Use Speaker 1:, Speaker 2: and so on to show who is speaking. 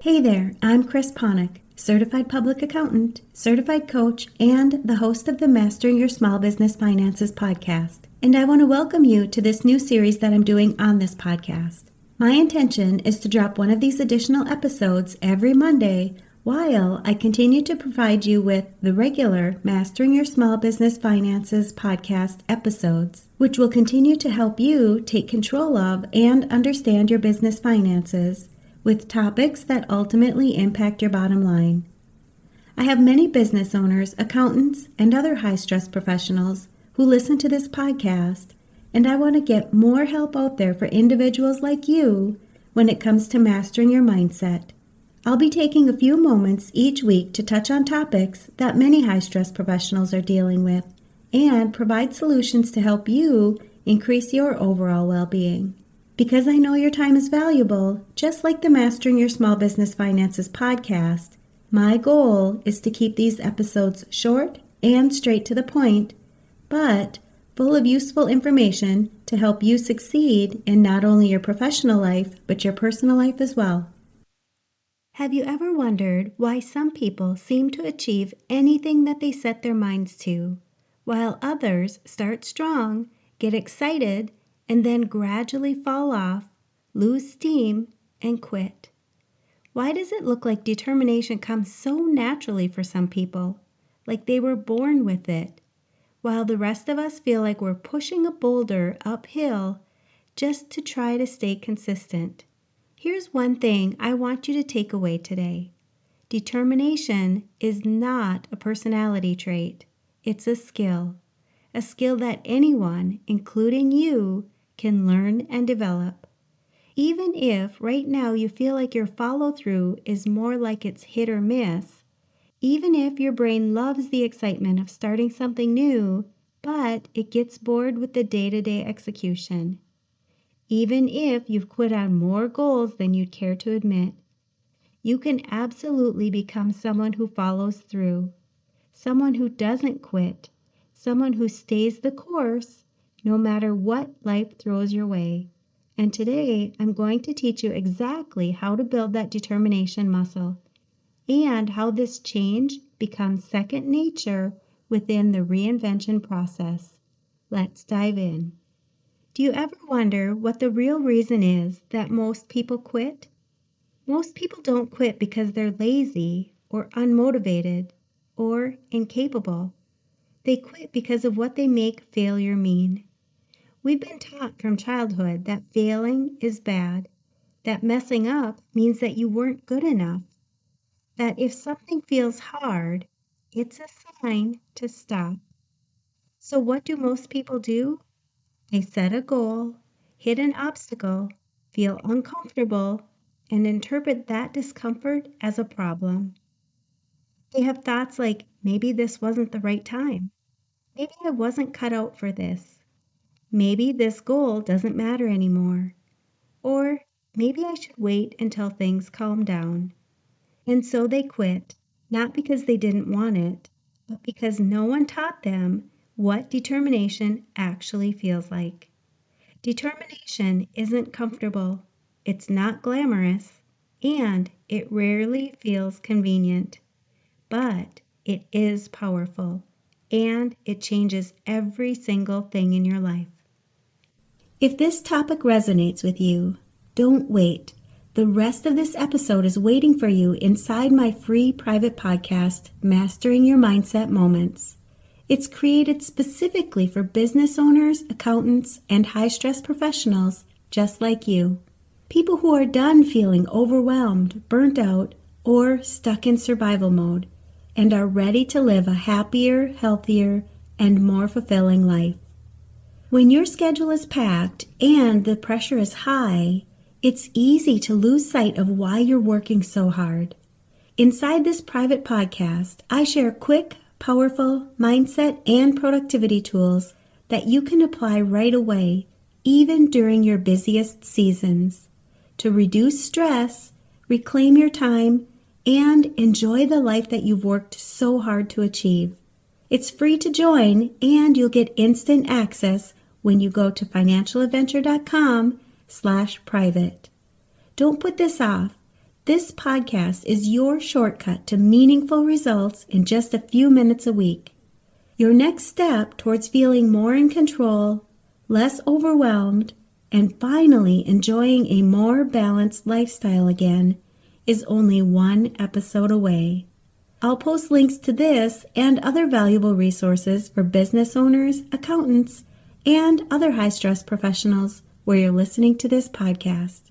Speaker 1: Hey there, I'm Chris Ponick, Certified Public Accountant, Certified Coach, and the host of the Mastering Your Small Business Finances podcast. And I want to welcome you to this new series that I'm doing on this podcast. My intention is to drop one of these additional episodes every Monday while I continue to provide you with the regular Mastering Your Small Business Finances podcast episodes, which will continue to help you take control of and understand your business finances with topics that ultimately impact your bottom line. I have many business owners, accountants, and other high-stress professionals who listen to this podcast, and I want to get more help out there for individuals like you when it comes to mastering your mindset. I'll be taking a few moments each week to touch on topics that many high-stress professionals are dealing with and provide solutions to help you increase your overall well-being. Because I know your time is valuable, just like the Mastering Your Small Business Finances podcast, my goal is to keep these episodes short and straight to the point, but full of useful information to help you succeed in not only your professional life, but your personal life as well. Have you ever wondered why some people seem to achieve anything that they set their minds to, while others start strong, get excited, and then gradually fall off, lose steam, and quit? Why does it look like determination comes so naturally for some people, like they were born with it, while the rest of us feel like we're pushing a boulder uphill just to try to stay consistent? Here's one thing I want you to take away today. Determination is not a personality trait. It's a skill that anyone, including you, can learn and develop. Even if right now you feel like your follow-through is more like it's hit or miss, even if your brain loves the excitement of starting something new, but it gets bored with the day-to-day execution, even if you've quit on more goals than you'd care to admit, you can absolutely become someone who follows through, someone who doesn't quit, someone who stays the course no matter what life throws your way. And today, I'm going to teach you exactly how to build that determination muscle and how this change becomes second nature within the reinvention process. Let's dive in. Do you ever wonder what the real reason is that most people quit? Most people don't quit because they're lazy or unmotivated or incapable. They quit because of what they make failure mean. We've been taught from childhood that failing is bad, that messing up means that you weren't good enough, that if something feels hard, it's a sign to stop. So what do most people do? They set a goal, hit an obstacle, feel uncomfortable, and interpret that discomfort as a problem. They have thoughts like, maybe this wasn't the right time. Maybe I wasn't cut out for this. Maybe this goal doesn't matter anymore. Or maybe I should wait until things calm down. And so they quit, not because they didn't want it, but because no one taught them what determination actually feels like. Determination isn't comfortable, it's not glamorous, and it rarely feels convenient. But it is powerful, and it changes every single thing in your life. If this topic resonates with you, don't wait. The rest of this episode is waiting for you inside my free private podcast, Mastering Your Mindset Moments. It's created specifically for business owners, accountants, and high-stress professionals just like you. People who are done feeling overwhelmed, burnt out, or stuck in survival mode, and are ready to live a happier, healthier, and more fulfilling life. When your schedule is packed and the pressure is high, it's easy to lose sight of why you're working so hard. Inside this private podcast, I share quick, powerful mindset and productivity tools that you can apply right away, even during your busiest seasons, to reduce stress, reclaim your time, and enjoy the life that you've worked so hard to achieve. It's free to join, and you'll get instant access when you go to financialadventure.com/private. Don't put this off. This podcast is your shortcut to meaningful results in just a few minutes a week. Your next step towards feeling more in control, less overwhelmed, and finally enjoying a more balanced lifestyle again is only one episode away. I'll post links to this and other valuable resources for business owners, accountants, and other high-stress professionals where you're listening to this podcast.